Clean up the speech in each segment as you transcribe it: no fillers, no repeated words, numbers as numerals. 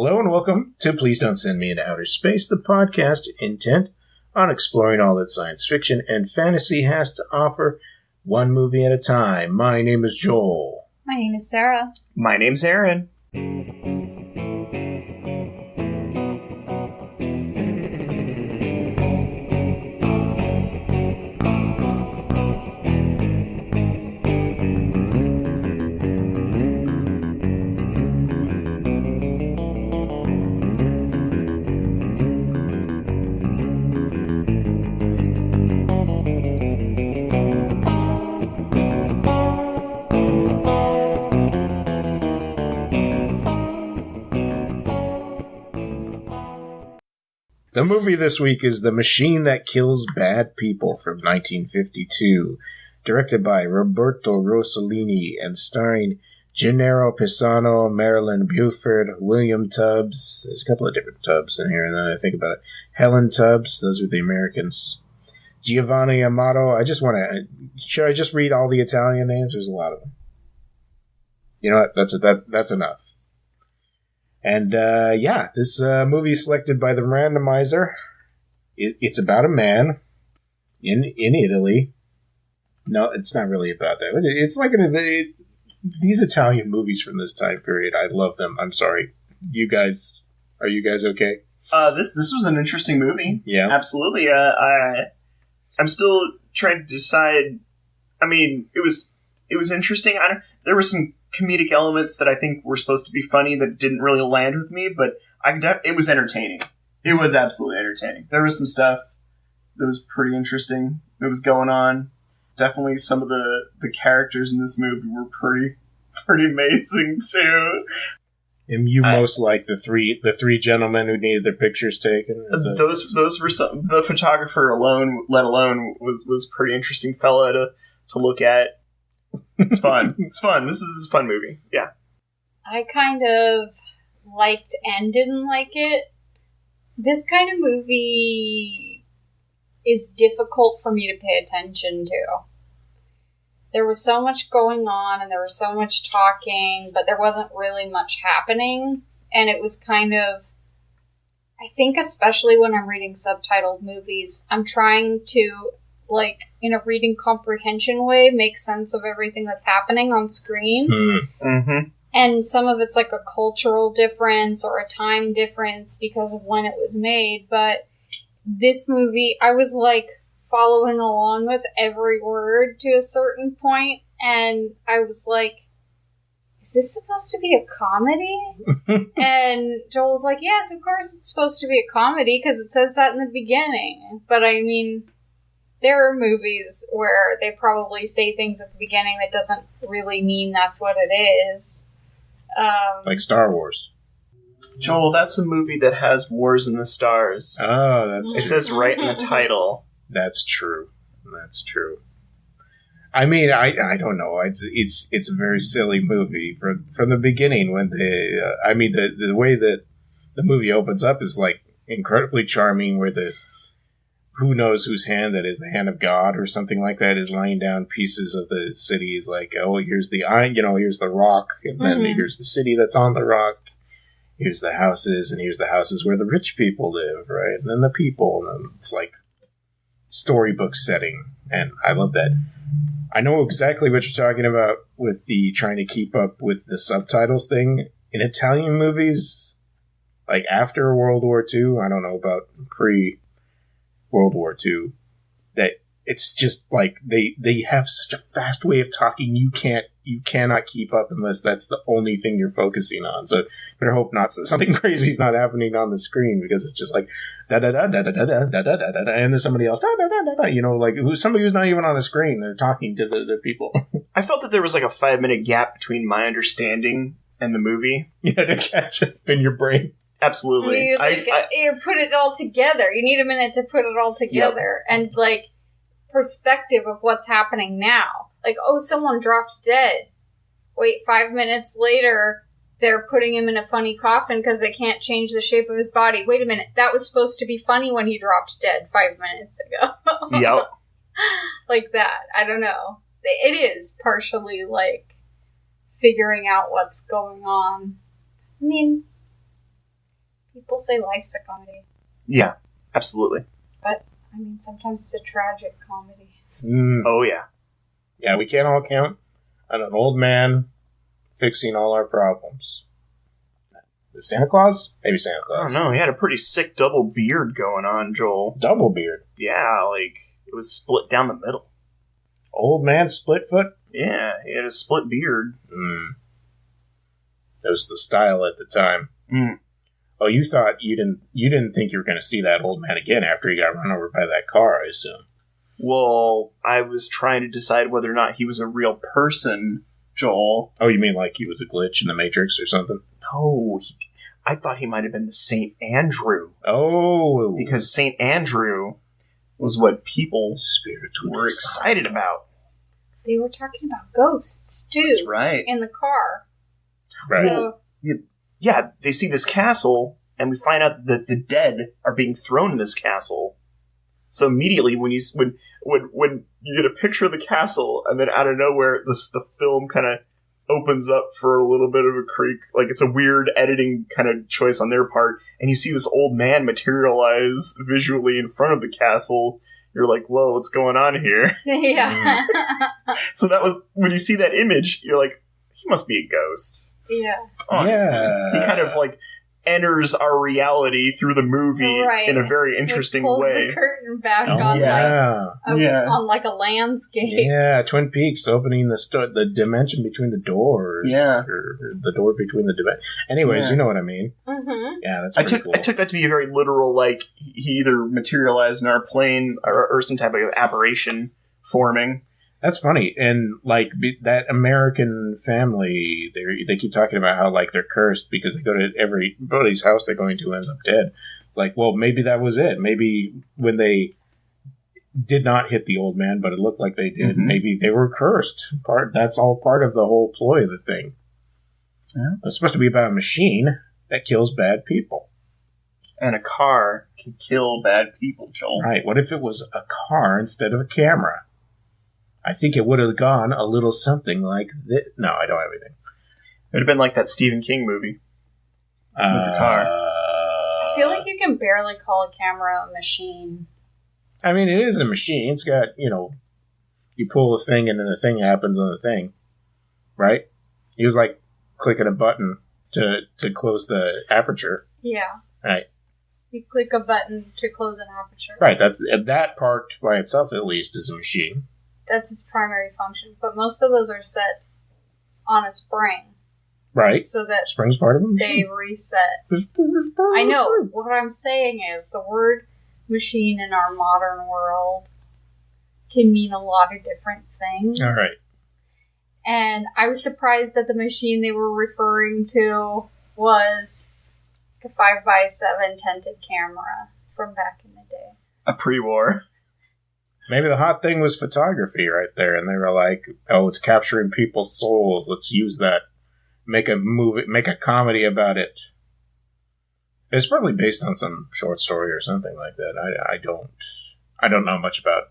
Hello and welcome to Please Don't Send Me into Outer Space, the podcast intent on exploring all that science fiction and fantasy has to offer, one movie at a time. My name is Joel. My name is Sarah. My name's Aaron. The movie this week is The Machine That Kills Bad People from 1952, directed by Roberto Rossellini and starring Gennaro Pisano, Marilyn Buford, William Tubbs. There's a couple of different Tubbs in here, and then I think about it. Helen Tubbs, those are the Americans. Giovanni Amato. Should I just read all the Italian names? There's a lot of them. You know what? That's enough. And, this movie is selected by the randomizer. It's about a man in Italy. No, it's not really about that. It's like these Italian movies from this time period. I love them. I'm sorry. Are you guys okay? This was an interesting movie. Yeah. Absolutely. I'm still trying to decide. I mean, it was interesting. There were some comedic elements that I think were supposed to be funny that didn't really land with me, but it was entertaining. It was absolutely entertaining. There was some stuff that was pretty interesting that was going on. Definitely some of the characters in this movie were pretty amazing too. And you most like the three gentlemen who needed their pictures taken? Those were some. The photographer alone was pretty interesting fella to look at. It's fun. It's fun. This is a fun movie. Yeah. I kind of liked and didn't like it. This kind of movie is difficult for me to pay attention to. There was so much going on and there was so much talking, but there wasn't really much happening. And it was kind of, I think especially when I'm reading subtitled movies, I'm trying to, in a reading comprehension way, make sense of everything that's happening on screen. Mm-hmm. And some of it's like a cultural difference or a time difference because of when it was made. But this movie, I was following along with every word to a certain point, and I was like, is this supposed to be a comedy? And Joel was like, yes, of course it's supposed to be a comedy because it says that in the beginning. But I mean, there are movies where they probably say things at the beginning that doesn't really mean that's what it is. Like Star Wars. Joel, that's a movie that has Wars in the Stars. Oh, that's It says right in the title. That's true. That's true. I mean, I don't know. It's a very silly movie from the beginning. When the way that the movie opens up is incredibly charming. Where who knows whose hand that is, the hand of God or something like that, is laying down pieces of the city. Is like, oh, here's here's the rock, and then here's the city that's on the rock. Here's the houses, and here's the houses where the rich people live, right? And then the people, and it's like storybook setting, and I love that. I know exactly what you're talking about with the trying to keep up with the subtitles thing. In Italian movies, like after World War II, I don't know about pre-World War II, that it's just like they have such a fast way of talking, you cannot keep up unless that's the only thing you're focusing on. So better hope not something crazy is not happening on the screen, because it's just like da da da da da da da da da da da, and then somebody else da da da da da, somebody who's not even on the screen, they're talking to the people. I felt that there was a 5-minute gap between my understanding and the movie. Yeah, to catch it in your brain. Absolutely. You put it all together. You need a minute to put it all together. Yep. And perspective of what's happening now. Someone dropped dead. Wait, 5 minutes later, they're putting him in a funny coffin because they can't change the shape of his body. Wait a minute, that was supposed to be funny when he dropped dead 5 minutes ago. Yep. Like that. I don't know. It is partially figuring out what's going on. I mean, People say life's a comedy. Yeah, absolutely. But, I mean, sometimes it's a tragic comedy. Oh, yeah. Yeah, we can't all count on an old man fixing all our problems. Santa Claus? Maybe Santa I Claus. don't know. He had a pretty sick double beard going on, Joel. Double beard. Yeah, like, it was split down the middle. Old man split foot? Yeah, he had a split beard. That was the style at the time. Oh, you didn't think you were going to see that old man again after he got run over by that car, I assume. Well, I was trying to decide whether or not he was a real person, Joel. Oh, you mean like he was a glitch in the Matrix or something? No, I thought he might have been the St. Andrew. Oh. Because St. Andrew was what people Spiritual were excited about. They were talking about ghosts, too. That's right. In the car. Right. So, Yeah, they see this castle, and we find out that the dead are being thrown in this castle. So immediately, when you get a picture of the castle, and then out of nowhere, the film kind of opens up for a little bit of a creak, like it's a weird editing kind of choice on their part, and you see this old man materialize visually in front of the castle. You're like, whoa, what's going on here? yeah. So that was, when you see that image, you're like, he must be a ghost. Yeah. Honestly. Yeah. He kind of like enters our reality through the movie in a very interesting Which pulls way. the curtain back Oh, on yeah. on like a landscape. Yeah, Twin Peaks opening the dimension between the doors. Yeah. Or the door between the dimensions. Anyways, you know what I mean. Mm-hmm. Yeah, that's I pretty cool. took that to be a very literal, like, he either materialized in our plane or some type of aberration forming. That's funny. And, like, that American family, they keep talking about how, like, they're cursed because they go to everybody's house they're going to ends up dead. It's like, well, maybe that was it. Maybe when they did not hit the old man, but it looked like they did, maybe they were cursed. That's all part of the whole ploy of the thing. Yeah. It's supposed to be about a machine that kills bad people. And a car can kill bad people, Joel. Right. What if it was a car instead of a camera? I think it would have gone a little something like this. No, I don't have anything. It would have been like that Stephen King movie with the car. I feel like you can barely call a camera a machine. I mean, it is a machine. It's got, you pull a thing and then the thing happens on the thing. Right? He was like clicking a button to close the aperture. Yeah. Right. You click a button to close an aperture. Right. That part by itself, at least, is a machine. That's its primary function. But most of those are set on a spring. Right. So that spring's part of a machine. They reset. I know. What I'm saying is the word machine in our modern world can mean a lot of different things. All right. And I was surprised that the machine they were referring to was a 5x7 tinted camera from back in the day. A pre-war. Maybe the hot thing was photography right there, and they were like, "Oh, it's capturing people's souls. Let's use that. Make a movie, make a comedy about it." It's probably based on some short story or something like that. I don't know much about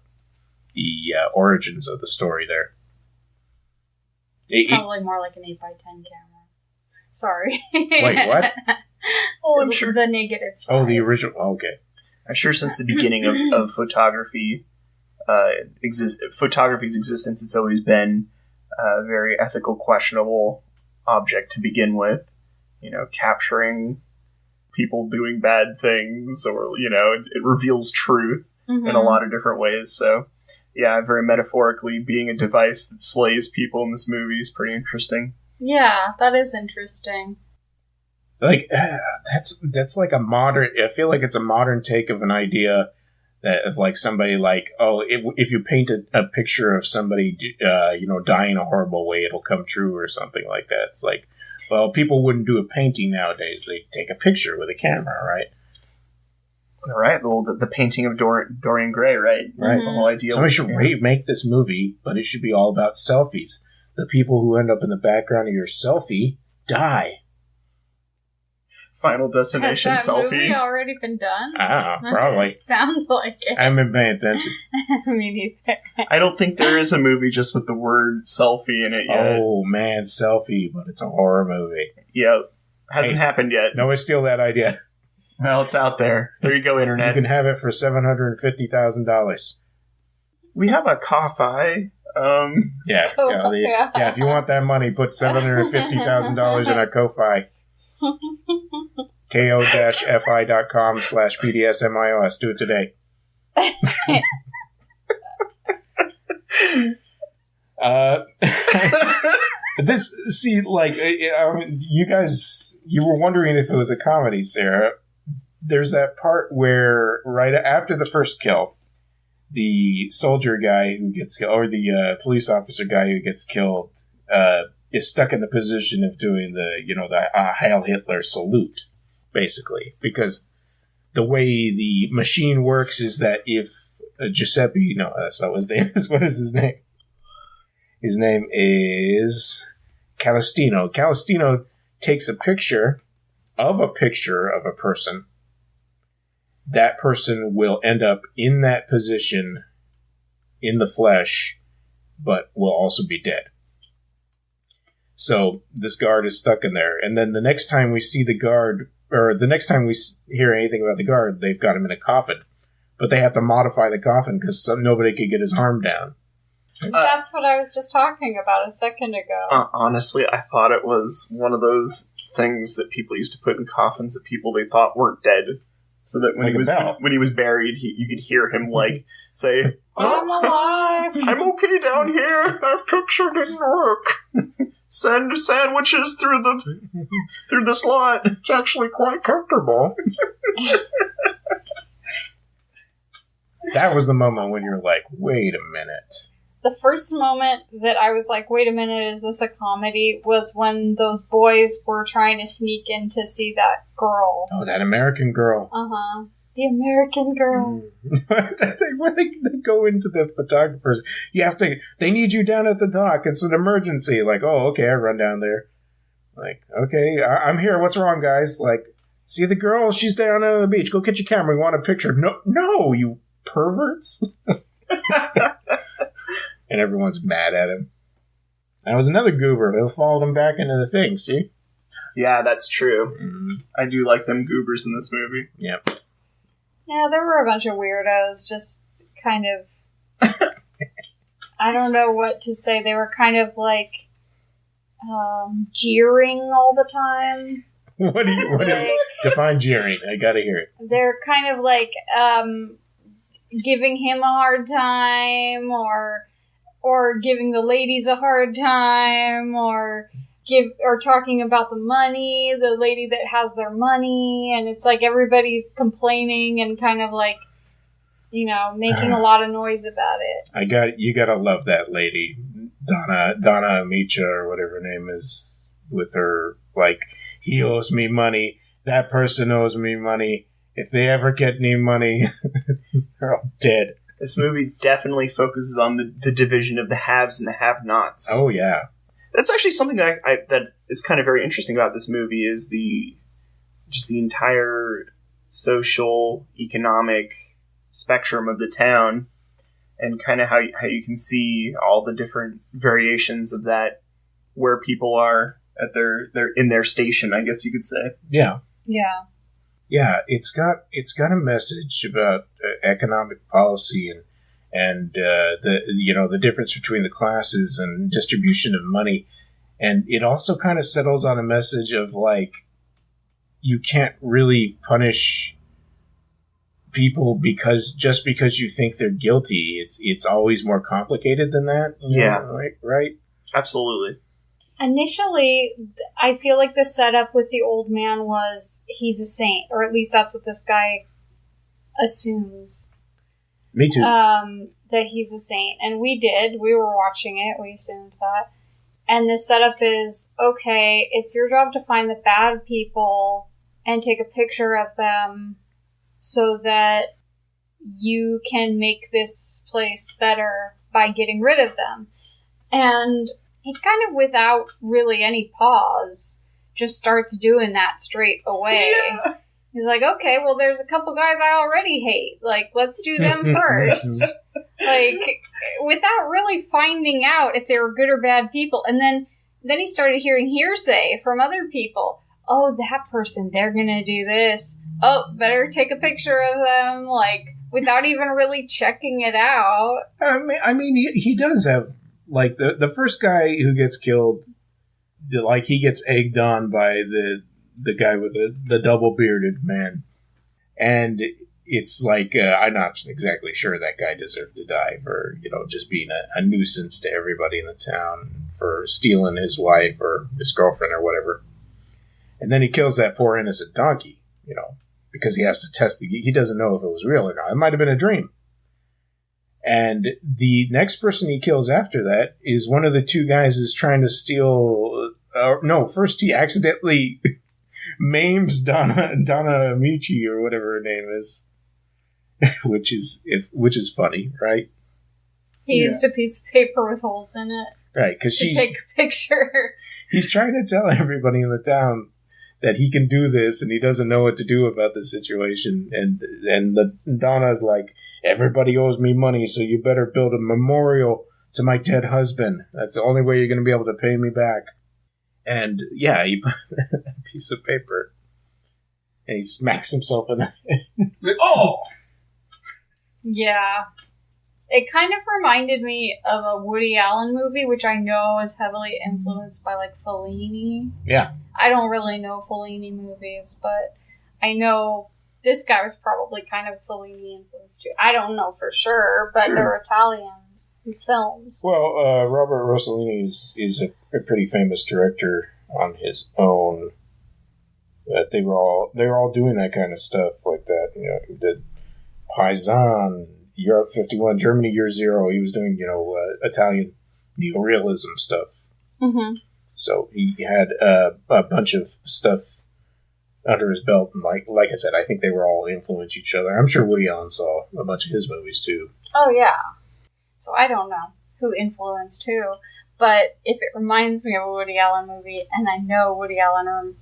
the origins of the story there. Probably more like an 8x10 camera. Sorry. Wait, what? Oh, I'm sure. The negative size. Oh, the original. Okay. I'm sure since the beginning of photography. Photography's existence, it's always been a very ethical, questionable object to begin with. Capturing people doing bad things, or it reveals truth in a lot of different ways. So, yeah, very metaphorically, being a device that slays people in this movie is pretty interesting. Yeah, that is interesting. Like that's like a modern. I feel like it's a modern take of an idea. That of like somebody like, oh, if you paint a picture of somebody, dying a horrible way, it'll come true or something like that. It's like, well, people wouldn't do a painting nowadays. They take a picture with a camera, right? All right. Well, the painting of Dorian Gray, right? Right. The whole idea. Somebody should remake this movie, but it should be all about selfies. The people who end up in the background of your selfie die. Final Destination Has that selfie. movie already been done? Probably. It sounds like it. I haven't been paying attention. Me neither. I don't think there is a movie just with the word selfie in it yet. Oh, man, selfie, but it's a horror movie. Yep. Hasn't happened yet. Nobody steal that idea. Well, it's out there. There you go, You Internet. can have it for $750,000. We have a Ko-Fi. Yeah, if you want that money, put $750,000 in a Ko-Fi. ko-fi.com/PDSMiOS. Do it today. You guys, you were wondering if it was a comedy, Sarah. There's that part where right after the first kill, the soldier guy who gets killed, or the police officer guy who gets killed, is stuck in the position of doing the Heil Hitler salute, basically, because the way the machine works is that if Giuseppe, no, that's not his name. What is his name? His name is Calistino. Calistino takes a picture of a person. That person will end up in that position in the flesh, but will also be dead. So this guard is stuck in there. And then the next time we see the guard, or the next time we hear anything about the guard, they've got him in a coffin. But they have to modify the coffin because nobody could get his arm down. That's what I was just talking about a second ago. Honestly, I thought it was one of those things that people used to put in coffins of people they thought weren't dead. So that when he was buried, you could hear him say, I'm alive! I'm okay down here. That picture didn't work. Send sandwiches through the slot. It's actually quite comfortable. That was the moment when you're like, wait a minute. The first moment that I was like, wait a minute, is this a comedy? Was when those boys were trying to sneak in to see that girl. Oh, that American girl. Uh-huh. The American girl. When they go into the photographers, they need you down at the dock. It's an emergency. Like, oh, okay, I run down there. Like, okay, I'm here. What's wrong, guys? Like, see the girl? She's down on the beach. Go get your camera. We want a picture. No, you perverts. And everyone's mad at him. That was another goober. They followed him back into the thing, see? Yeah, that's true. Mm-hmm. I do like them goobers in this movie. Yep. Yeah, there were a bunch of weirdos, just kind of... I don't know what to say. They were kind of like jeering all the time. What do you define jeering? I gotta hear it. They're kind of like giving him a hard time, or giving the ladies a hard time, or talking about the money, the lady that has their money, and it's like everybody's complaining and kind of like, making a lot of noise about it. You gotta love that lady, Donna Amicha, or whatever her name is, with her, like, he owes me money, that person owes me money, if they ever get any money, they're all dead. This movie definitely focuses on the division of the haves and the have-nots. Oh, yeah. That's actually something that is kind of very interesting about this movie, is the entire social, economic spectrum of the town, and kind of how you can see all the different variations of that, where people are at in their station, I guess you could say. Yeah. Yeah. Yeah, it's got a message about economic policy and the difference between the classes and distribution of money, and it also kind of settles on a message of, like, you can't really punish people because you think they're guilty. It's always more complicated than that. Yeah, right. Absolutely. Initially, I feel like the setup with the old man was he's a saint, or at least that's what this guy assumes. Me too. That he's a saint. And we were watching it, we assumed that. And the setup is, okay, it's your job to find the bad people and take a picture of them so that you can make this place better by getting rid of them. And he kind of, without really any pause, just starts doing that straight away. Yeah. He's like, okay, well, there's a couple guys I already hate. Like, let's do them first. Like, without really finding out if they were good or bad people. And then he started hearing hearsay from other people. Oh, that person, they're going to do this. oh, better take a picture of them, like, without even really checking it out. I mean, he does have, like, the first guy who gets killed, like, he gets egged on by the guy with the double-bearded man. And it's like, I'm not exactly sure that guy deserved to die for, just being a nuisance to everybody in the town, for stealing his wife or his girlfriend or whatever. And then he kills that poor innocent donkey, because he has to test he doesn't know if it was real or not. It might have been a dream. And the next person he kills after that is one of the two guys who's trying to steal. First he accidentally maims Donna Amici or whatever her name is, which is funny, right? He used a piece of paper with holes in it, right? Because to take a picture. He's trying to tell everybody in the town that he can do this, and he doesn't know what to do about the situation. And Donna's like, everybody owes me money, so you better build a memorial to my dead husband. That's the only way you're going to be able to pay me back. And yeah, he put a piece of paper, and he smacks himself in the head. Like, oh! Yeah. It kind of reminded me of a Woody Allen movie, which I know is heavily influenced by, like, Fellini. Yeah. I don't really know Fellini movies, but I know this guy was probably kind of Fellini influenced too. I don't know for sure, but they're Italian films. Well, Robert Rossellini is a pretty famous director on his own. They were all doing that kind of stuff like that. He did Paisan, Europe 51, Germany Year Zero. He was doing, Italian neorealism stuff. Mm-hmm. So he had a bunch of stuff under his belt, and like I said, I think they were all influence each other. I'm sure Woody Allen saw a bunch of his movies too. Oh yeah. So I don't know who influenced who, but if it reminds me of a Woody Allen movie, and I know Woody Allen,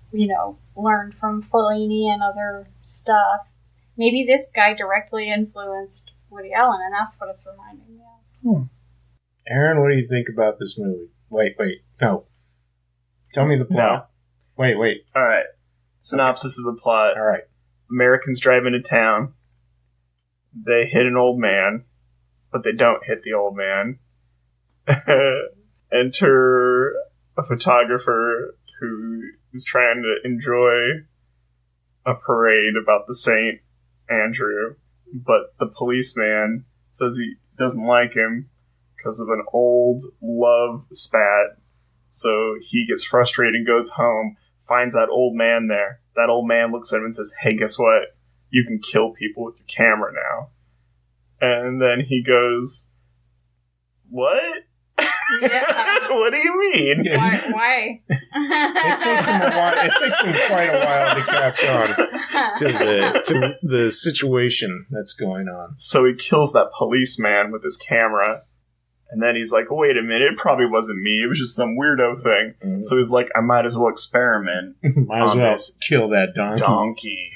learned from Fellini and other stuff, maybe this guy directly influenced Woody Allen, and that's what it's reminding me of. Aaron, what do you think about this movie? Wait, no. Tell me the plot. No. Wait. All right. Synopsis of the plot. All right. Americans drive into town. They hit an old man, but they don't hit the old man. Enter a photographer who is trying to enjoy a parade about the St. Andrew, but the policeman says he doesn't like him because of an old love spat. So he gets frustrated and goes home, finds that old man there. That old man looks at him and says, hey, guess what? You can kill people with your camera now. And then he goes, what? Yeah. What do you mean? Why? It takes him quite a while to catch on to the situation that's going on. So he kills that policeman with his camera. And then he's like, wait a minute, it probably wasn't me. It was just some weirdo thing. Mm-hmm. So he's like, I might as well experiment. Might as well kill that donkey.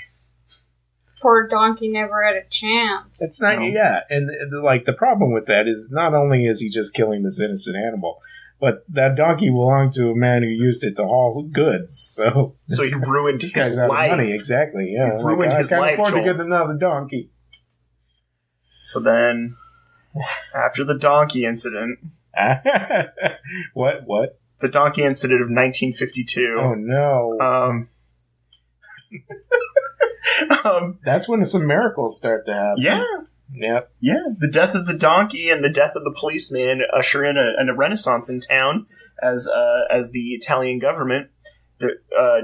Poor donkey never had a chance. It's not, yeah. And the problem with that is not only is he just killing this innocent animal, but that donkey belonged to a man who used it to haul goods. So he ruined his guy's life. Out of money, exactly. Yeah, he ruined his life. I can't afford to get another donkey. So then, after the donkey incident, what? The donkey incident of 1952. Oh no. That's when some miracles start to happen. Yeah. Yep. Yeah. The death of the donkey and the death of the policeman usher in a renaissance in town as the Italian government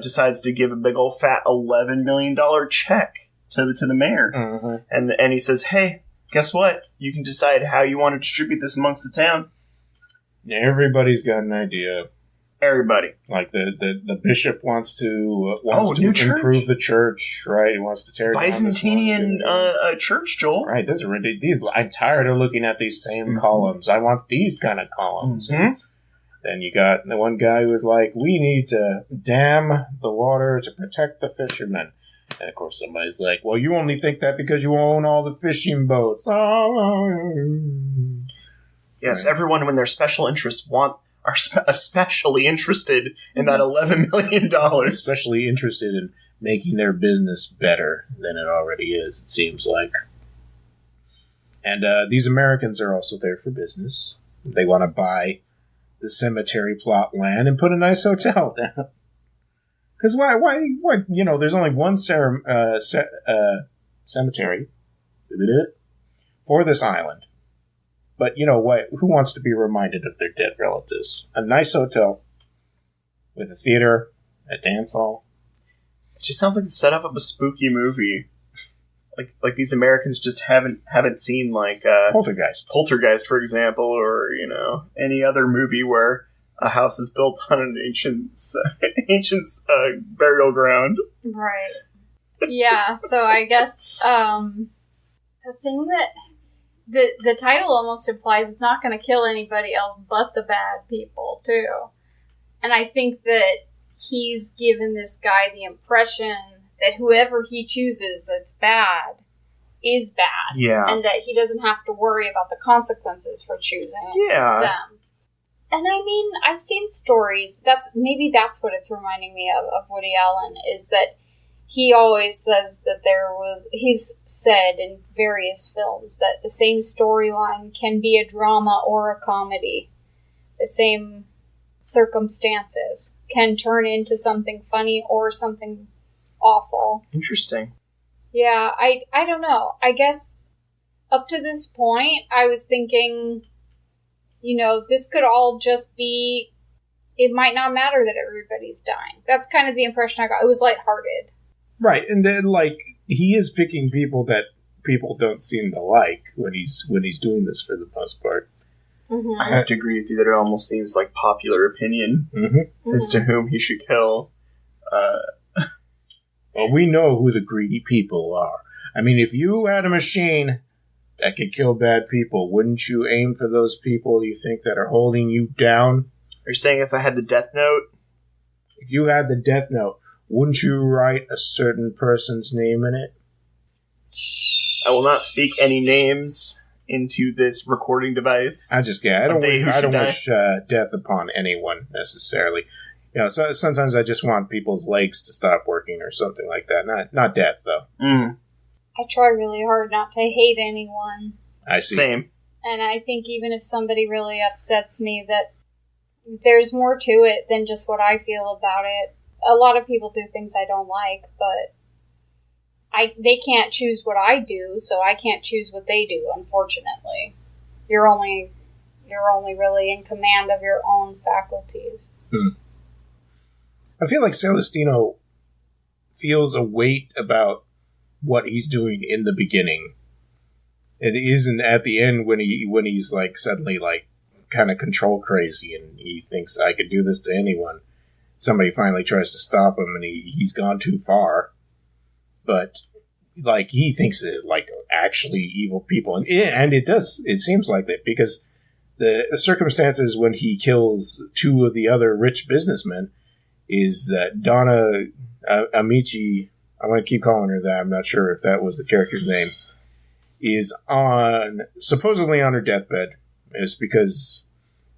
decides to give a big old fat $11 million check to the mayor. Mm-hmm. And he says, hey, guess what? You can decide how you want to distribute this amongst the town. Yeah, everybody's got an idea. Everybody. Like the bishop wants to improve the church, right? He wants to tear down Byzantine church, Joel. Right. This is ridiculous. I'm tired of looking at these same columns. I want these kind of columns. Mm-hmm. Then you got the one guy who was like, we need to dam the water to protect the fishermen. And, of course, somebody's like, well, you only think that because you own all the fishing boats. Yes, everyone, when their special interests are especially interested in that $11 million. Especially interested in making their business better. than it already is, it seems like. And these Americans are also there for business. They want to buy the cemetery plot land and put a nice hotel down. Because why, there's only one cemetery for this island. But you know what? Who wants to be reminded of their dead relatives? A nice hotel with a theater, a dance hall. It just sounds like the setup of a spooky movie. Like these Americans just haven't seen Poltergeist, for example, or any other movie where a house is built on an ancient burial ground. Right. Yeah. So I guess the thing that the title almost implies it's not going to kill anybody else but the bad people too, and I think that he's given this guy the impression that whoever he chooses that's bad is bad. Yeah. And that he doesn't have to worry about the consequences for choosing them. And I mean, I've seen stories, that's what it's reminding me of Woody Allen, is that he always says that he's said in various films that the same storyline can be a drama or a comedy. The same circumstances can turn into something funny or something awful. Interesting. Yeah, I don't know. I guess up to this point, I was thinking, this could all just be, it might not matter that everybody's dying. That's kind of the impression I got. It was lighthearted. Right, and then, he is picking people that people don't seem to like when he's doing this for the most part. Mm-hmm. I have to agree with you that it almost seems like popular opinion as to whom he should kill. Well, we know who the greedy people are. I mean, if you had a machine that could kill bad people, wouldn't you aim for those people you think that are holding you down? Are you saying if I had the death note? If you had the death note, wouldn't you write a certain person's name in it? I will not speak any names into this recording device. I don't wish death upon anyone necessarily. So sometimes I just want people's legs to stop working or something like that. Not death though. Mm. I try really hard not to hate anyone. I see. Same. And I think even if somebody really upsets me, that there's more to it than just what I feel about it. A lot of people do things I don't like, but they can't choose what I do, so I can't choose what they do, unfortunately. You're only really in command of your own faculties. I feel like Celestino feels a weight about what he's doing in the beginning. It isn't at the end when he's suddenly kind of control crazy and he thinks I could do this to anyone. Somebody finally tries to stop him and he's gone too far. But he thinks that actually evil people, and it seems like that because the circumstances when he kills two of the other rich businessmen is that Donna Amici, I'm going to keep calling her that, I'm not sure if that was the character's name, is supposedly on her deathbed. It's because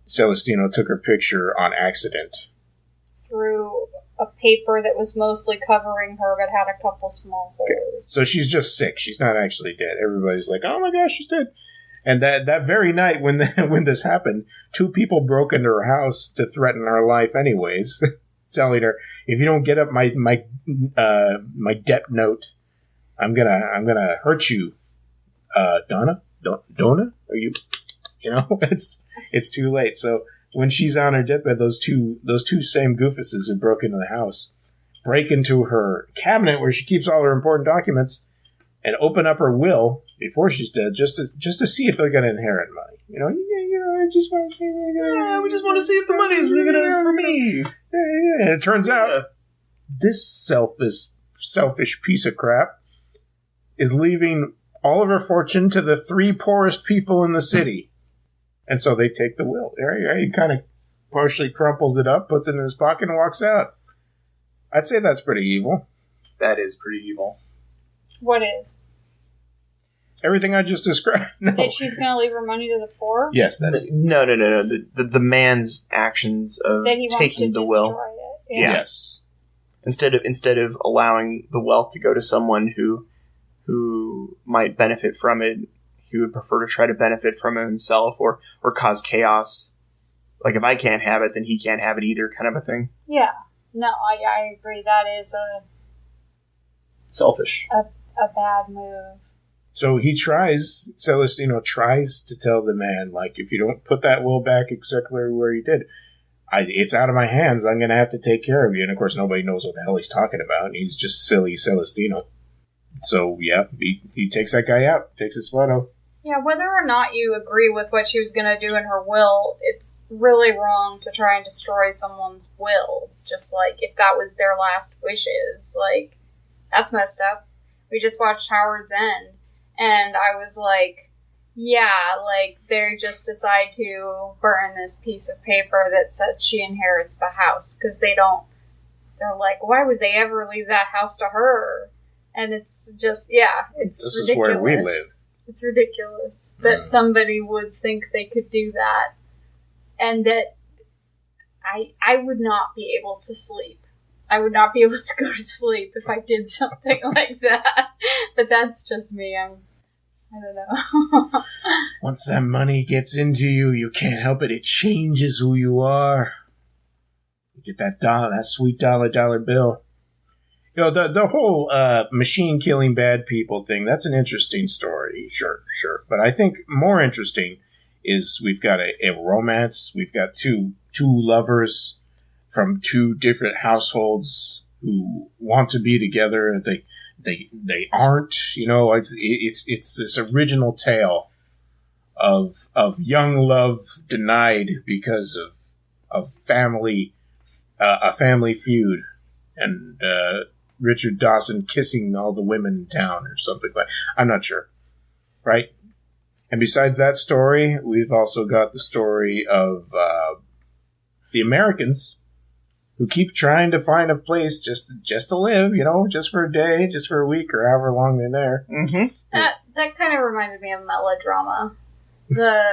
Celestino took her picture on accident. Through a paper that was mostly covering her but had a couple small holes. Okay. So she's just sick. She's not actually dead. Everybody's like, oh my gosh, she's dead. And that very night when this happened, two people broke into her house to threaten her life anyways, telling her, if you don't get up my debt note, I'm gonna hurt you. Donna? Are you? It's too late. So when she's on her deathbed, those two same goofuses who broke into the house break into her cabinet where she keeps all her important documents and open up her will before she's dead just to see if they're going to inherit money. I just want to see. We just want to see if the money's going to for me. Yeah. And it turns out this selfish piece of crap is leaving all of her fortune to the three poorest people in the city. And so they take the will. He kind of partially crumples it up, puts it in his pocket, and walks out. I'd say that's pretty evil. That is pretty evil. What is? Everything I just described. No. That she's going to leave her money to the poor? Yes, that's it. No. The man's actions of that he wants taking to the will. destroy it. Yeah. Yes. instead of allowing the wealth to go to someone who might benefit from it, he would prefer to try to benefit from it himself or cause chaos. Like, if I can't have it, then he can't have it either, kind of a thing. Yeah. No, I agree. That is selfish. A bad move. So Celestino tries to tell the man, like, if you don't put that will back exactly where you did, it's out of my hands. I'm going to have to take care of you. And, of course, nobody knows what the hell he's talking about. He's just silly Celestino. So, yeah, he takes that guy out, takes his photo. Yeah, whether or not you agree with what she was going to do in her will, it's really wrong to try and destroy someone's will. Just, like, if that was their last wishes. Like, that's messed up. We just watched Howard's End, and I was like, yeah, like, they just decide to burn this piece of paper that says she inherits the house, because they're like, why would they ever leave that house to her? And it's just, yeah, it's this ridiculous. This is where we live. It's ridiculous that somebody would think they could do that, and that I would not be able to sleep. I would not be able to go to sleep if I did something like that. But that's just me. I don't know. Once that money gets into you, you can't help it. It changes who you are. You get that sweet dollar bill. You know, the whole machine killing bad people thing, that's an interesting story. Sure. But I think more interesting is we've got a romance. We've got two lovers from two different households who want to be together. They aren't. You know, it's this original tale of young love denied because of family a family feud and Richard Dawson kissing all the women in town or something like. I'm not sure, right? And besides that story, we've also got the story of the Americans who keep trying to find a place just to live, you know, just for a day, just for a week, or however long they're there. Mm-hmm. That kind of reminded me of melodrama. The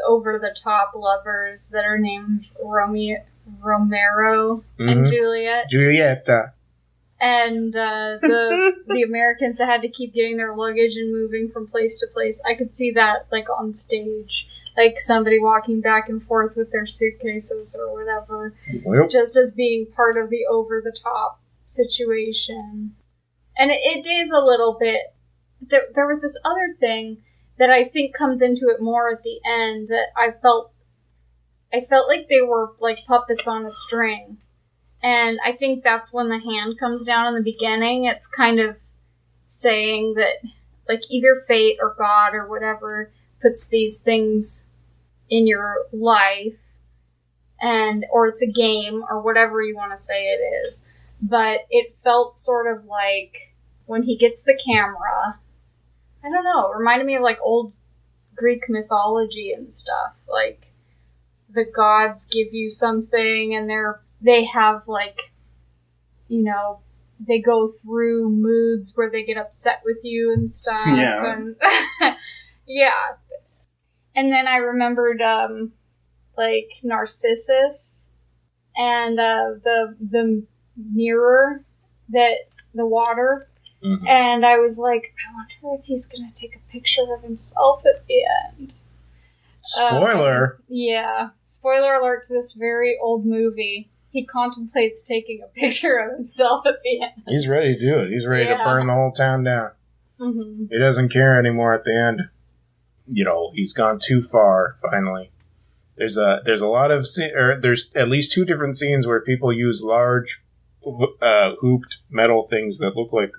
over-the-top lovers that are named Romero and Juliet. Julieta. And the Americans that had to keep getting their luggage and moving from place to place. I could see that, like, on stage. Like, somebody walking back and forth with their suitcases or whatever. Well, just as being part of the over-the-top situation. And it is a little bit... There was this other thing that I think comes into it more at the end that I felt like they were like puppets on a string. And I think that's when the hand comes down in the beginning. It's kind of saying that, like, either fate or God or whatever puts these things in your life, or it's a game, or whatever you want to say it is. But it felt sort of like when he gets the camera, I don't know, it reminded me of like old Greek mythology and stuff. Like, the gods give you something, and they have, like, you know, they go through moods where they get upset with you and stuff. Yeah. And yeah. And then I remembered, like, Narcissus and the mirror, the water. Mm-hmm. And I was like, I wonder if he's going to take a picture of himself at the end. Spoiler. Yeah. Spoiler alert to this very old movie. He contemplates taking a picture of himself at the end. He's ready to do it. He's ready to burn the whole town down. Mm-hmm. He doesn't care anymore at the end. You know, he's gone too far, finally. There's a lot of... there's at least two different scenes where people use large hooped metal things that look like...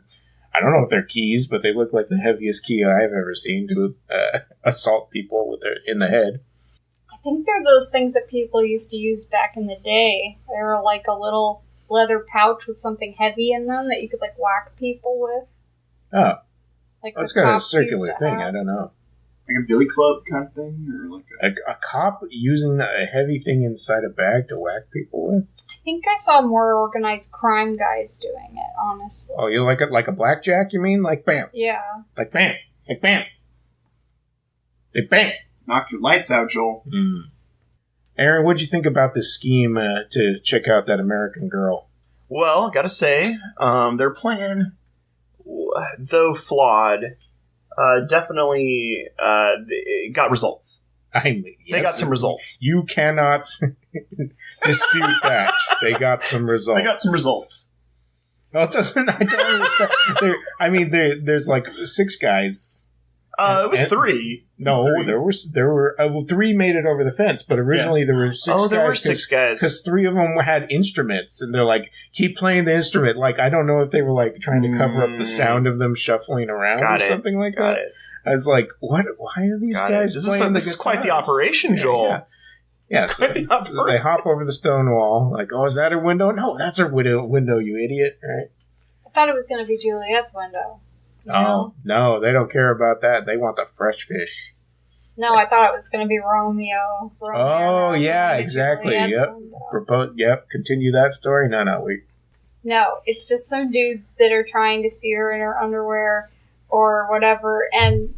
I don't know if they're keys, but they look like the heaviest key I've ever seen to assault people in the head. I think they're those things that people used to use back in the day. They were like a little leather pouch with something heavy in them that you could, like, whack people with. Oh. Like It's got a circular thing. I don't know. Like a billy club kind of thing? Or like a cop using a heavy thing inside a bag to whack people with? I think I saw more organized crime guys doing it, honestly. Oh, you like it like a blackjack, you mean? Like bam. Yeah. Like bam. Like bam. Like bam. Knock your lights out, Joel. Aaron, what'd you think about this scheme to check out that American girl? Well, gotta say, their plan, though flawed, definitely got results. I mean, yes, They got some results. You cannot dispute that. They got some results. They got some results. Well, it doesn't. I don't understand. There's like 6 guys. It was 3. No, there were 3 made it over the fence, but originally there were 6 guys. Oh, there were 6 guys. Because 3 of them had instruments, and they're like, keep playing the instrument. Like, I don't know if they were like trying to cover up the sound of them shuffling around something like Got that. it. I was like, what? Why are these guys playing the This is quite the operation, Joel. Yeah, so they hop over the stone wall. Like, oh, is that a window? No, that's a window, you idiot. Right? I thought it was going to be Juliet's window. No, they don't care about that. They want the fresh fish. No, I thought it was going to be Romeo. Oh, yeah, exactly. Yep. Continue that story? No, wait. No, it's just some dudes that are trying to see her in her underwear or whatever, and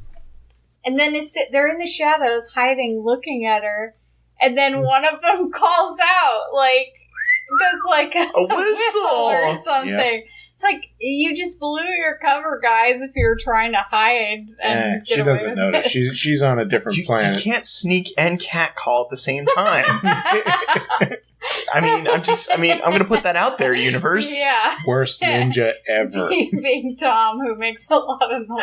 then they're in the shadows, hiding, looking at her, and then one of them calls out, like, does like a whistle or something. Yep. It's like, you just blew your cover, guys, if you're trying to hide and get she away doesn't with notice. this. She's on a different planet. You can't sneak and catcall at the same time. I'm going to put that out there, universe. Yeah. Worst ninja ever. Being Tom, who makes a lot of noise.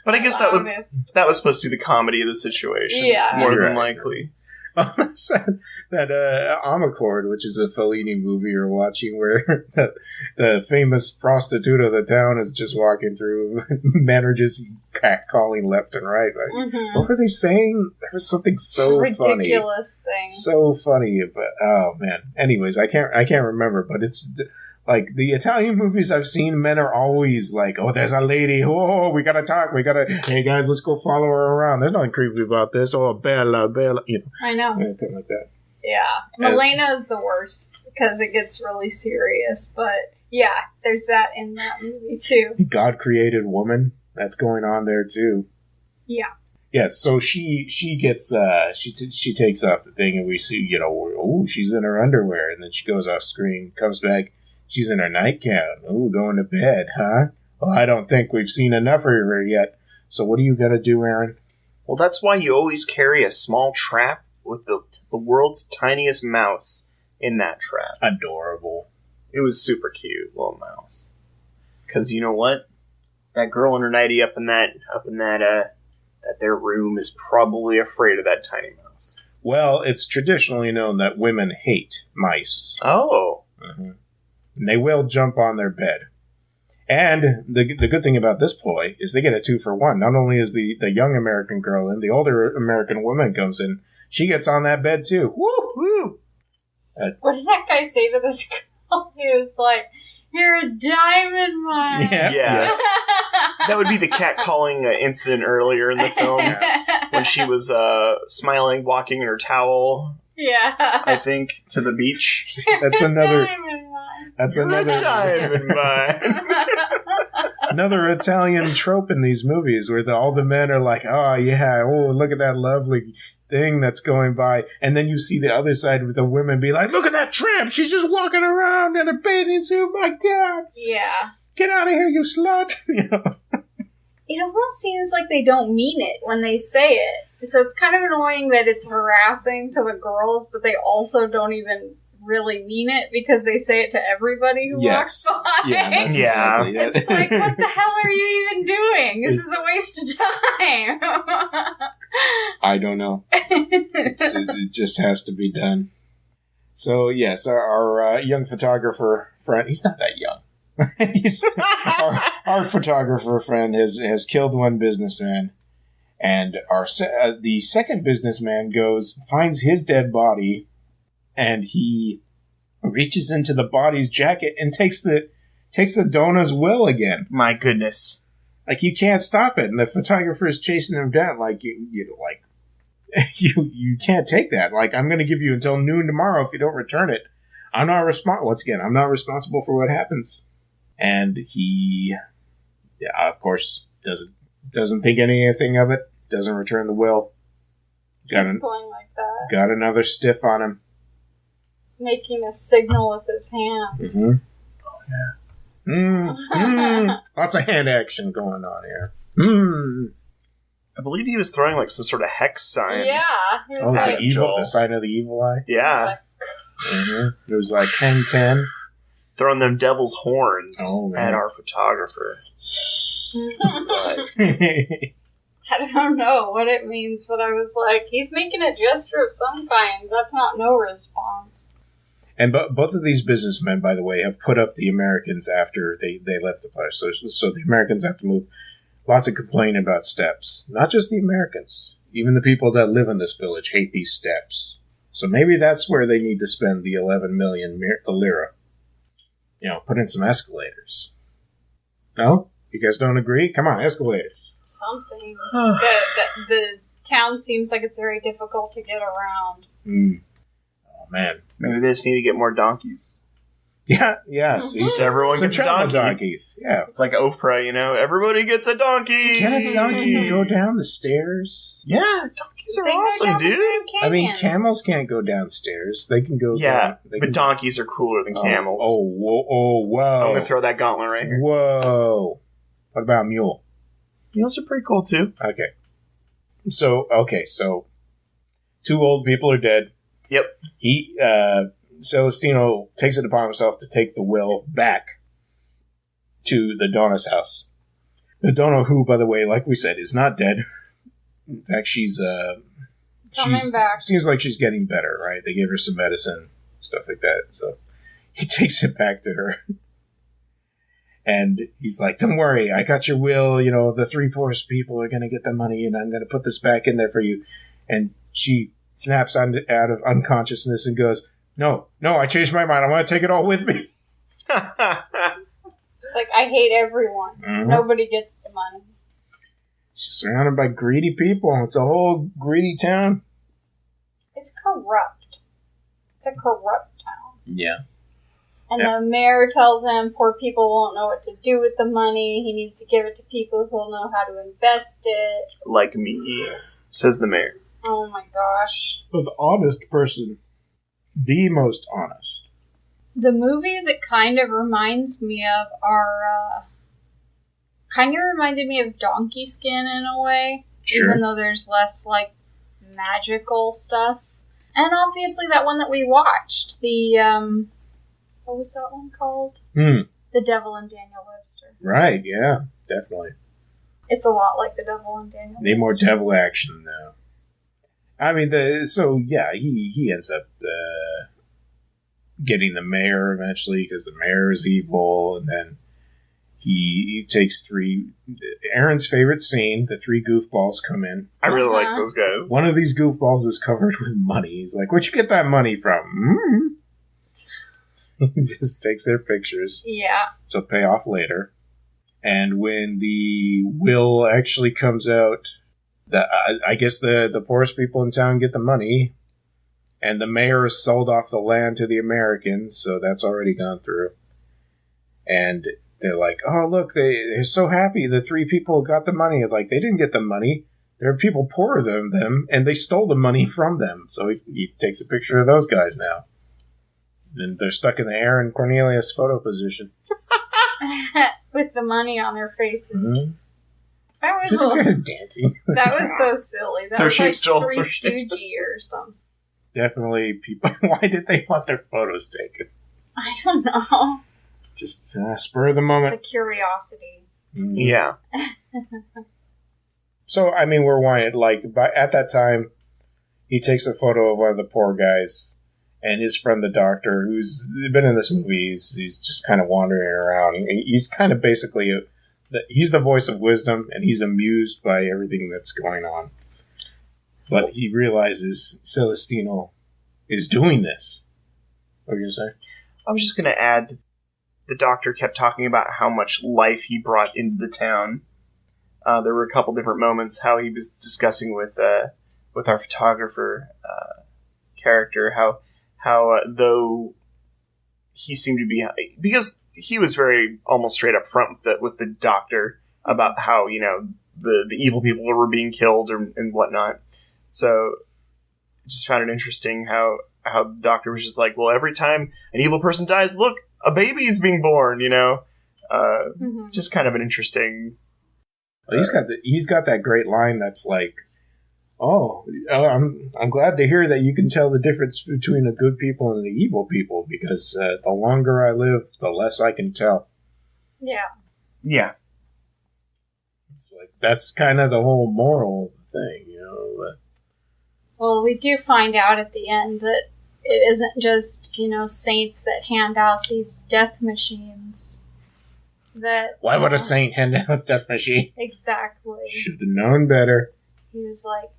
But I guess that was supposed to be the comedy of the situation. Yeah. More than likely. That Omnicord, which is a Fellini movie you're watching, where the famous prostitute of the town is just walking through, men are just catcalling left and right. Like, what were they saying? There was something so ridiculous things. So funny, but oh man. Anyways, I can't remember, but it's like the Italian movies I've seen. Men are always like, "Oh, there's a lady. Oh, we gotta talk. Hey guys, let's go follow her around. There's nothing creepy about this. Oh, Bella, you know." I know. Anything like that. Yeah. Milena is the worst because it gets really serious. But yeah, there's that in that movie too. God created woman. That's going on there too. Yeah. Yeah, so she gets she takes off the thing and we see, she's in her underwear, and then she goes off screen, comes back, she's in her nightgown. Ooh, going to bed, huh? Well, I don't think we've seen enough of her yet. So what are you gonna do, Aaron? Well, that's why you always carry a small trap with the world's tiniest mouse in that trap. Adorable. It was super cute, little mouse. Because you know what? That girl in her nightie up in that their room is probably afraid of that tiny mouse. Well, it's traditionally known that women hate mice. Oh. Mm-hmm. And they will jump on their bed. And the good thing about this ploy is they get a 2-for-1. Not only is the young American girl in, the older American woman comes in. She gets on that bed too. Woo! Woo! What did that guy say to this girl? He was like, "You're a diamond mine." Yeah. Yes. That would be the catcalling incident earlier in the film when she was smiling, walking in her towel. Yeah. I think to the beach. That's another. That's another diamond mine. Another Italian trope in these movies where all the men are like, "Oh yeah, oh look at that lovely thing that's going by," and then you see the other side with the women be like, "Look at that tramp! She's just walking around in a bathing suit. My God! Yeah, get out of here, you slut!" It almost seems like they don't mean it when they say it. So it's kind of annoying that it's harassing to the girls, but they also don't even really mean it because they say it to everybody who walks by. Yeah, exactly it. It's like, what the hell are you even doing? This is a waste of time. I don't know. It just has to be done. So, yes, our young photographer friend, he's not that young. Our photographer friend has killed one businessman, and the second businessman finds his dead body, and he reaches into the body's jacket and takes the Donna's will again. My goodness. Like, you can't stop it, and the photographer is chasing him down. Like, you can't take that. Like, I'm going to give you until noon tomorrow if you don't return it. I'm not responsible for what happens. And he, of course, doesn't think anything of it. Doesn't return the will. Keeps going like that. Got another stiff on him. making a signal with his hand. Mm-hmm. Lots of hand action going on here. I believe he was throwing like some sort of hex sign. Yeah. He was Oh, like, the sign of the evil eye? Yeah. It was like hang 10. Throwing them devil's horns at our photographer. I don't know what it means, but I was like, he's making a gesture of some kind. That's not no response. And both of these businessmen, by the way, have put up the Americans after they left the place. So the Americans have to move. Lots of complaining about steps. Not just the Americans. Even the people that live in this village hate these steps. So maybe that's where they need to spend the 11 million lira. Put in some escalators. No? You guys don't agree? Come on, escalators. Something. The town seems like it's very difficult to get around. Oh, man. Maybe they just need to get more donkeys. Yeah. See? Just everyone gets a donkey. Donkeys. Yeah. It's like Oprah, everybody gets a donkey. Can a donkey go down the stairs? Yeah, donkeys are awesome, dude. I mean, camels can't go downstairs. They can go down. But donkeys are cooler than camels. Oh, whoa. I'm going to throw that gauntlet right here. Whoa. What about mule? Mules are pretty cool, too. Okay. So, two old people are dead. Yep. Celestino takes it upon himself to take the will back to the Donna's house. The Donna, who, by the way, like we said, is not dead. In fact, she's coming back. Seems like she's getting better, right? They gave her some medicine, stuff like that. So he takes it back to her. And he's like, don't worry, I got your will. The three poorest people are going to get the money, and I'm going to put this back in there for you. And she snaps out of unconsciousness and goes, No, I changed my mind. I want to take it all with me. Like, I hate everyone. Mm-hmm. Nobody gets the money. She's surrounded by greedy people. It's a whole greedy town. It's corrupt. It's a corrupt town. Yeah. And the mayor tells him poor people won't know what to do with the money. He needs to give it to people who'll know how to invest it. Like me, says the mayor. Oh my gosh. So the honest person. The most honest. The movies, it kind of reminds me of kind of reminded me of Donkey Skin in a way. Sure. Even though there's less, magical stuff. And obviously that one that we watched, the, what was that one called? The Devil and Daniel Webster. Right, yeah, definitely. It's a lot like The Devil and Daniel Webster. Need more devil action, though. I mean, he ends up getting the mayor eventually because the mayor is evil, and then he takes Aaron's favorite scene, the three goofballs come in. I really like those guys. One of these goofballs is covered with money. He's like, where'd you get that money from? He just takes their pictures. Yeah. So pay off later. And when the will actually comes out, I guess the poorest people in town get the money, and the mayor has sold off the land to the Americans, so that's already gone through. And they're like, oh, look, they're so happy the three people got the money. Like, they didn't get the money. There are people poorer than them, and they stole the money from them. So he takes a picture of those guys now. And they're stuck in the Aaron Cornelius photo position. With the money on their faces. Mm-hmm. That was dancing. That was so silly. That was like Three Stooges or something. Definitely people. Why did they want their photos taken? I don't know. Just spur of the moment. It's a curiosity. Mm. Yeah. So, I mean, at that time, he takes a photo of one of the poor guys, and his friend, the doctor, who's been in this movie, he's just kind of wandering around. He's kind of basically he's the voice of wisdom, and he's amused by everything that's going on. But he realizes Celestino is doing this. What were you going to say? I was just going to add, the doctor kept talking about how much life he brought into the town. There were a couple different moments how he was discussing with our photographer character how though he seemed to be, because he was very almost straight up front with the doctor about how the evil people were being killed and whatnot. So just found it interesting how how the doctor was just like, well, every time an evil person dies, look, a baby's being born, you know? Just kind of an interesting... Well, he's got that great line that's like, I'm glad to hear that you can tell the difference between the good people and the evil people, because the longer I live, the less I can tell. Yeah. Yeah. It's like, that's kind of the whole moral of the thing, you know? Well, we do find out at the end that it isn't just, saints that hand out these death machines. Why would a saint hand out a death machine? Exactly. Should have known better. He was like,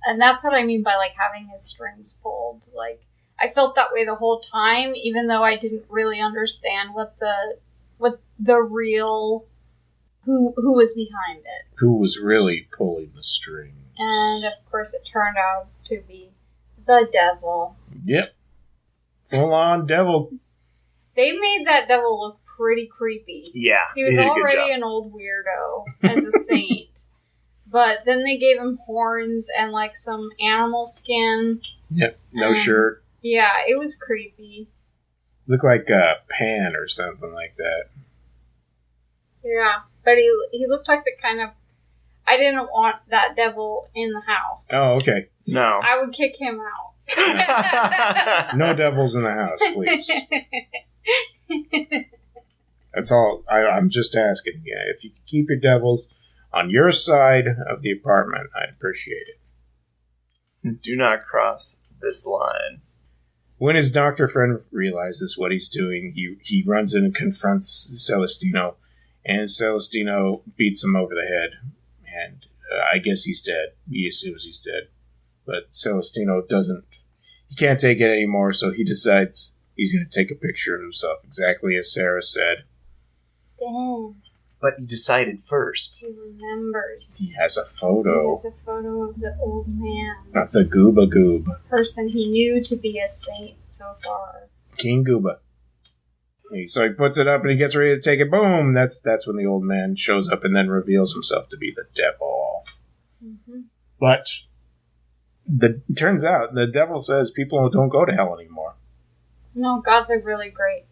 and that's what I mean by like having his strings pulled. Like, I felt that way the whole time, even though I didn't really understand what the real who was behind it. Who was really pulling the string? And of course, it turned out to be the devil. Yep, full on devil. They made that devil look pretty creepy. Yeah, he was already an old weirdo as a saint, but then they gave him horns and like some animal skin. Yep, no shirt. Yeah, it was creepy. Looked like Pan or something like that. Yeah, but he looked like the kind of... I didn't want that devil in the house. Oh, okay. No. I would kick him out. No devils in the house, please. That's all. I'm just asking. Yeah, if you could keep your devils on your side of the apartment, I'd appreciate it. Do not cross this line. When his doctor friend realizes what he's doing, he runs in and confronts Celestino, and Celestino beats him over the head. And I guess he's dead. He assumes he's dead. But Celestino doesn't... He can't take it anymore, so he decides he's going to take a picture of himself, exactly as Sarah said. Damn. But he decided first. He remembers. He has a photo. He has a photo of the old man. Of the Gooba Goob. Person he knew to be a saint so far. King Gooba. So he puts it up and he gets ready to take it. Boom! That's when the old man shows up and then reveals himself to be the devil. Mm-hmm. But it turns out the devil says people don't go to hell anymore. No, God's a great guy.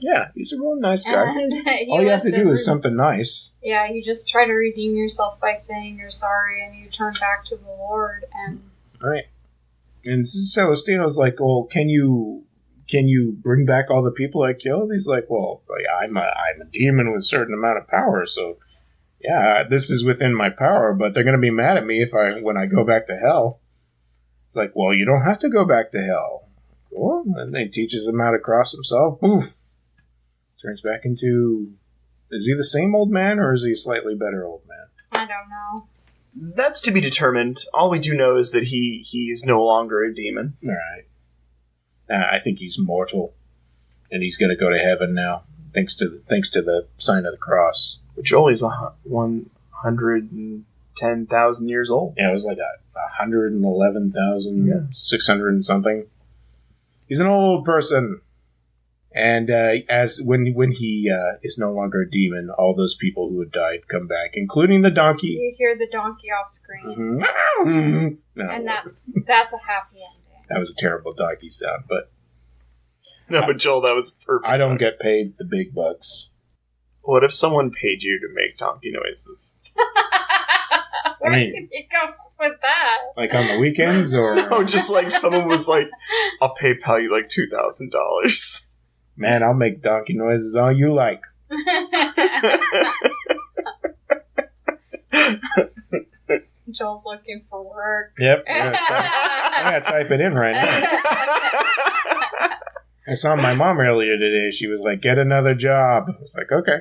Yeah, he's a really nice guy. And all you have to do is something nice. Yeah, you just try to redeem yourself by saying you're sorry and you turn back to the Lord. And right. And Celestino's like, well, can you bring back all the people I killed? He's like, well, I'm a demon with a certain amount of power, so yeah, this is within my power, but they're going to be mad at me when I go back to hell. It's like, well, you don't have to go back to hell. Cool. And he teaches him how to cross himself. Poof! Turns back into... Is he the same old man, or is he a slightly better old man? I don't know. That's to be determined. All we do know is that he is no longer a demon. All right. I think he's mortal, and he's going to go to heaven now, thanks to the sign of the cross. Which only is 110,000 years old. Yeah, it was like 111,600 and something. He's an old person, and when he is no longer a demon, all those people who had died come back, including the donkey. You hear the donkey off screen, No, and that's a happy ending. That was a terrible donkey sound, but but Joel, that was perfect. I don't get paid the big bucks. What if someone paid you to make donkey noises? Where did you come up with that? Like on the weekends, or no, just like someone was like, "I'll PayPal you like $2,000." Man, I'll make donkey noises all you like. Joel's looking for work. Yep, I gotta type it in right now. I saw my mom earlier today. She was like, "Get another job." I was like, "Okay."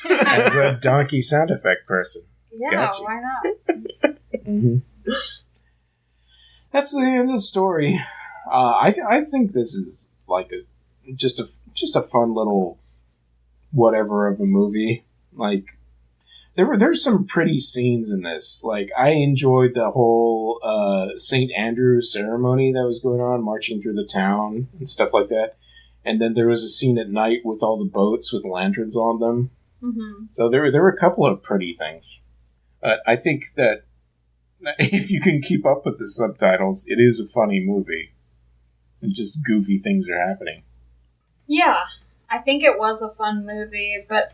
As a donkey sound effect person. Yeah, gotcha. Why not? Mm-hmm. That's the end of the story. I think this is like just a fun little whatever of a movie. Like there's some pretty scenes in this. Like I enjoyed the whole St. Andrew's ceremony that was going on, marching through the town and stuff like that. And then there was a scene at night with all the boats with lanterns on them. Mm-hmm. So there were a couple of pretty things. I think that if you can keep up with the subtitles, it is a funny movie. And just goofy things are happening. Yeah, I think it was a fun movie, but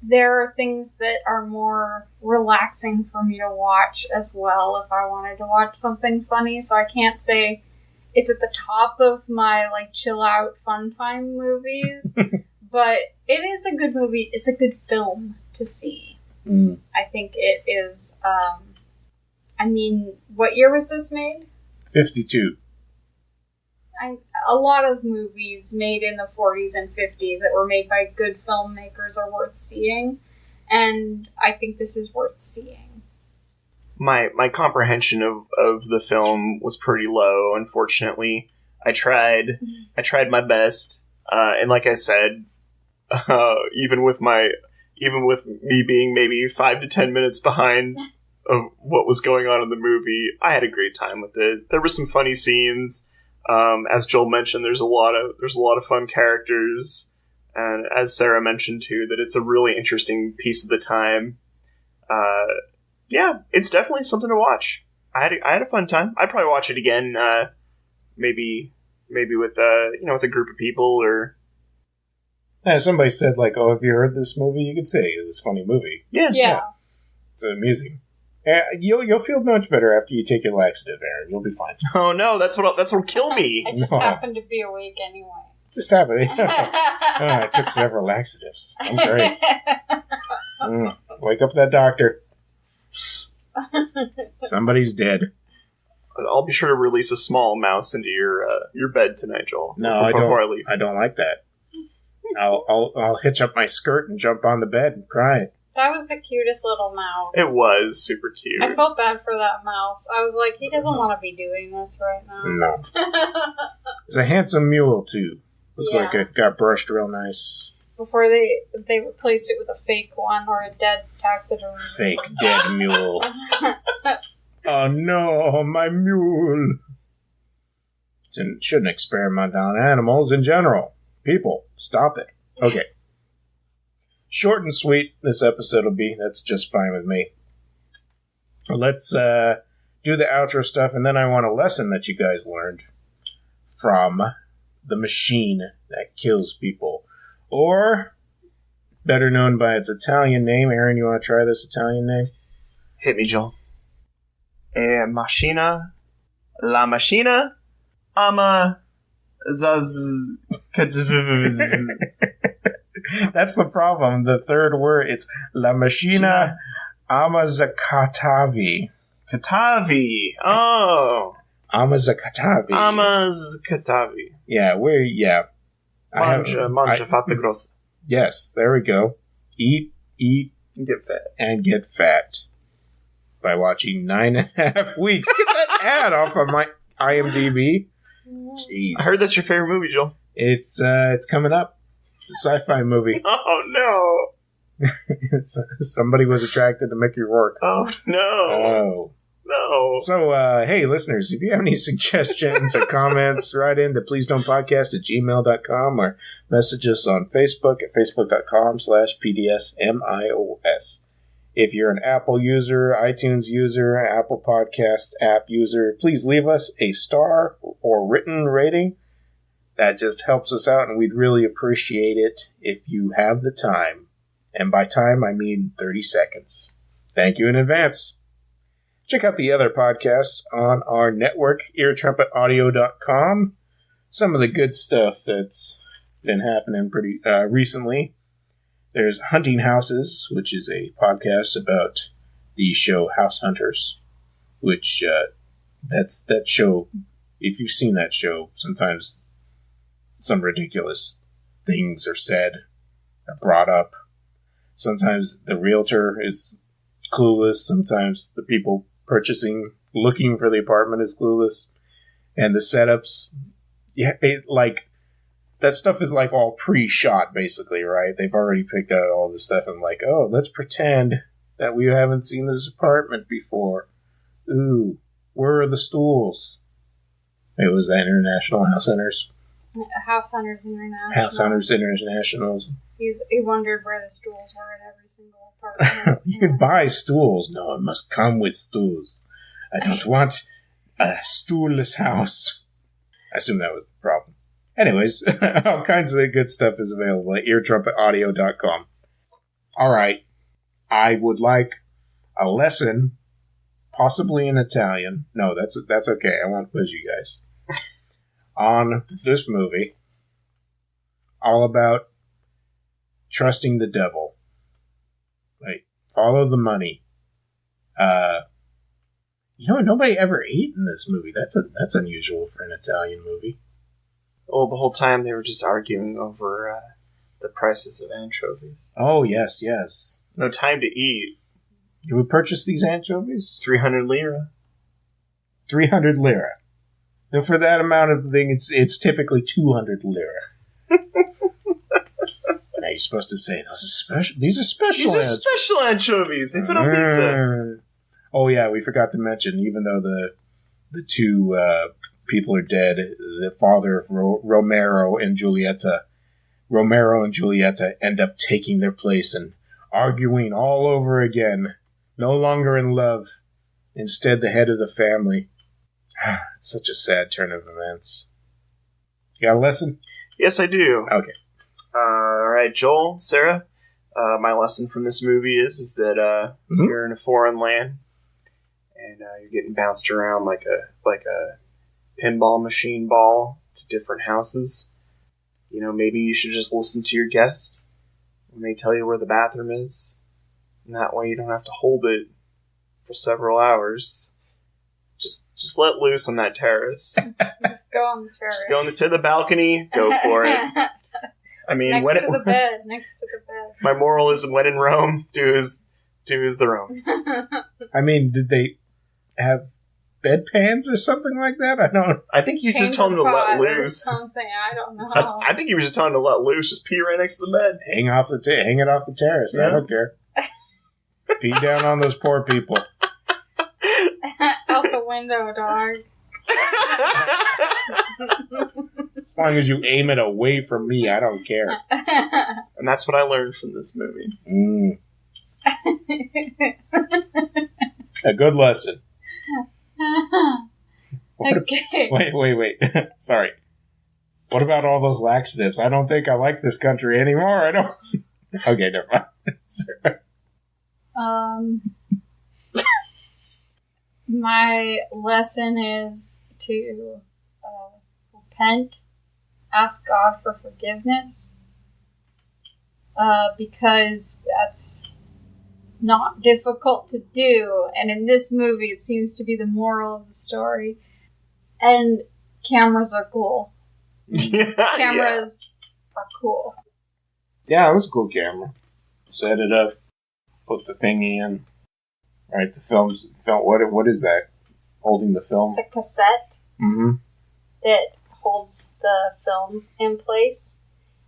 there are things that are more relaxing for me to watch as well if I wanted to watch something funny. So I can't say it's at the top of my like chill out fun time movies, but it is a good movie. It's a good film to see. I think it is. I mean, what year was this made? 52. A lot of movies made in the 40s and 50s that were made by good filmmakers are worth seeing, and I think this is worth seeing. My comprehension of the film was pretty low, unfortunately. I tried my best, and like I said, even with me being maybe 5 to 10 minutes behind of what was going on in the movie, I had a great time with it. There were some funny scenes. As Joel mentioned, there's a lot of fun characters, and as Sarah mentioned too, that it's a really interesting piece of the time. Yeah, it's definitely something to watch. I had a fun time. I'd probably watch it again. Maybe with with a group of people or. Yeah, somebody said like, "Oh, have you heard this movie?" You could say it was a funny movie. Yeah. It's amusing. You'll feel much better after you take your laxative, Aaron. You'll be fine. Oh no, that's what'll kill me. I just happened to be awake anyway. Just happened. I took several laxatives. I'm great. Wake up that doctor. Somebody's dead. I'll be sure to release a small mouse into your bed tonight, Joel. No, before I leave. I don't like that. I'll hitch up my skirt and jump on the bed and cry. That was the cutest little mouse. It was super cute. I felt bad for that mouse. I was like, he doesn't want to be doing this right now. No. It's a handsome mule, too. Looked like it got brushed real nice. Before they replaced it with a fake one or a dead taxidermy. Fake dead mule. Oh no, my mule. Shouldn't experiment on animals in general. People, stop it. Okay. Short and sweet this episode will be. That's just fine with me. Let's do the outro stuff, and then I want a lesson that you guys learned from the machine that kills people. Or, better known by its Italian name. Aaron, you want to try this Italian name? Hit me, Joel. La macchina ama zaz. That's the problem. The third word, it's La Machina Amazakatavi. Katavi. Oh. Amazakatavi. Amazkatavi. Yeah, Mangia fatta grossa. Yes, there we go. Eat, and get fat. By watching 9.5 Weeks. Get that ad off of my IMDb. Jeez. I heard that's your favorite movie, Joel. It's coming up. It's a sci-fi movie. Oh, no. Somebody was attracted to Mickey Rourke. Oh, no. Oh. No. So, hey, listeners, if you have any suggestions or comments, write in to pleasedon'tpodcast@gmail.com or message us on Facebook at facebook.com/PDSMiOS. If you're an Apple user, iTunes user, Apple Podcast app user, please leave us a star or written rating. That just helps us out, and we'd really appreciate it if you have the time. And by time, I mean 30 seconds. Thank you in advance. Check out the other podcasts on our network, eartrumpetaudio.com. Some of the good stuff that's been happening pretty recently. There's Hunting Houses, which is a podcast about the show House Hunters, which that show, if you've seen that show, sometimes some ridiculous things are said, are brought up. Sometimes the realtor is clueless. Sometimes the people looking for the apartment is clueless. And the setups, that stuff is like all pre-shot, basically, right? They've already picked out all this stuff and like, oh, let's pretend that we haven't seen this apartment before. Ooh, where are the stools? Wait, was that International House Hunters? House Hunters International. House Hunters International. He wondered where the stools were in every single apartment. You can buy stools. No, it must come with stools. I don't want a stoolless house. I assume that was the problem. Anyways, all kinds of good stuff is available at eartrumpetaudio.com. All right. I would like a lesson, possibly in Italian. No, that's okay. I won't quiz you guys. On this movie, all about trusting the devil. Like, follow the money. Nobody ever ate in this movie. That's unusual for an Italian movie. Well, the whole time they were just arguing over the prices of anchovies. Oh, yes, yes. No time to eat. You would purchase these anchovies? 300 lira. 300 lira. Now, for that amount of thing, it's typically 200 lira. Now you're supposed to say those are special. These are special. These are special anchovies. They fit on pizza. Oh yeah, we forgot to mention. Even though the two people are dead, the father of Romero and Giulietta end up taking their place and arguing all over again. No longer in love. Instead, the head of the family. It's such a sad turn of events. You got a lesson? Yes, I do. Okay. All right, Joel, Sarah. My lesson from this movie is that you're in a foreign land and you're getting bounced around like a pinball machine ball to different houses. Maybe you should just listen to your guest when they tell you where the bathroom is, and that way you don't have to hold it for several hours. Just let loose on that terrace. Just go on the terrace. Just go to the balcony. Go for it. I mean, next to the bed. My moral is, when in Rome, do as the Romans. I mean, did they have bedpans or something like that? I think you just told him to let loose. Something, I don't know. I think you were just telling him to let loose. Just pee right next to the bed. Hang it off the terrace. Yeah. I don't care. Pee down on those poor people. Out the window, dog. As long as you aim it away from me, I don't care. And that's what I learned from this movie. A good lesson. Okay. Wait. Sorry. What about all those laxatives? I don't think I like this country anymore. I don't. Okay, never mind. My lesson is to repent, ask God for forgiveness, because that's not difficult to do. And in this movie, it seems to be the moral of the story. And cameras are cool. Cameras are cool. Yeah, it was a cool camera. Set it up, put the thingy in. Right, the film. What is that? Holding the film? It's a cassette that holds the film in place,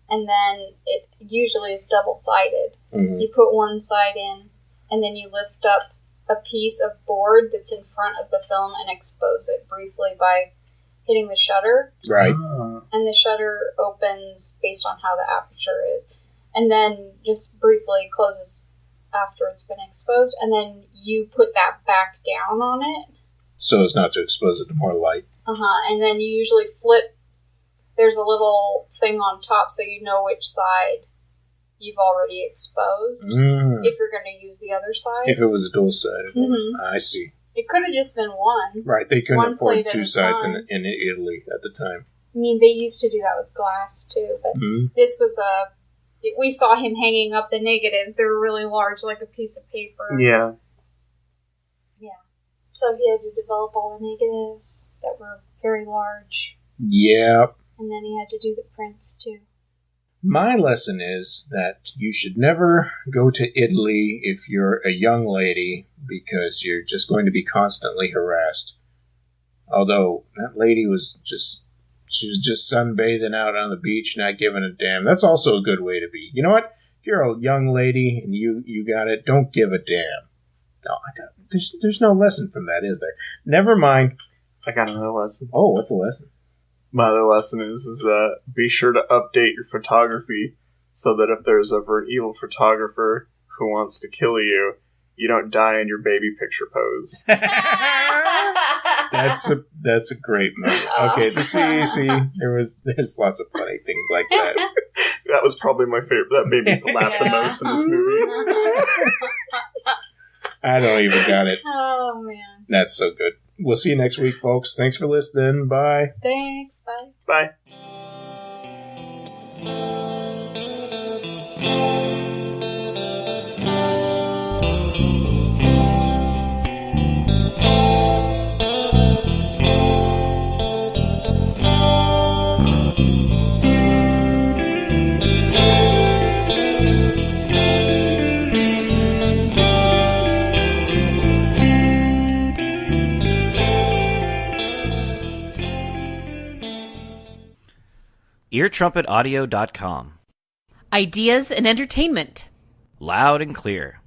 and then it usually is double-sided. You put one side in, and then you lift up a piece of board that's in front of the film and expose it briefly by hitting the shutter. Right. And the shutter opens based on how the aperture is, and then just briefly closes after it's been exposed, and then you put that back down on it. So as not to expose it to more light. And then you usually flip. There's a little thing on top so you know which side you've already exposed. If you're going to use the other side. If it was a dual-sided one. I see. It could have just been one. Right, they couldn't afford two sides in Italy at the time. I mean, they used to do that with glass, too, but this was we saw him hanging up the negatives. They were really large, like a piece of paper. Yeah. So he had to develop all the negatives that were very large. Yep. And then he had to do the prints, too. My lesson is that you should never go to Italy if you're a young lady, because you're just going to be constantly harassed. Although, that lady was just sunbathing out on the beach, not giving a damn. That's also a good way to be. You know what? If you're a young lady and you got it, don't give a damn. No, there's no lesson from that, is there? Never mind. I got another lesson. Oh, what's a lesson? My other lesson is be sure to update your photography so that if there's ever an evil photographer who wants to kill you, You don't die in your baby picture pose. That's a great movie. Okay, see, there's lots of funny things like that. That was probably my favorite. That made me laugh the most in this movie. I don't even got it. Oh, man. That's so good. We'll see you next week, folks. Thanks for listening. Bye. Thanks. Bye. Bye. EarTrumpetAudio.com. Ideas and entertainment. Loud and clear.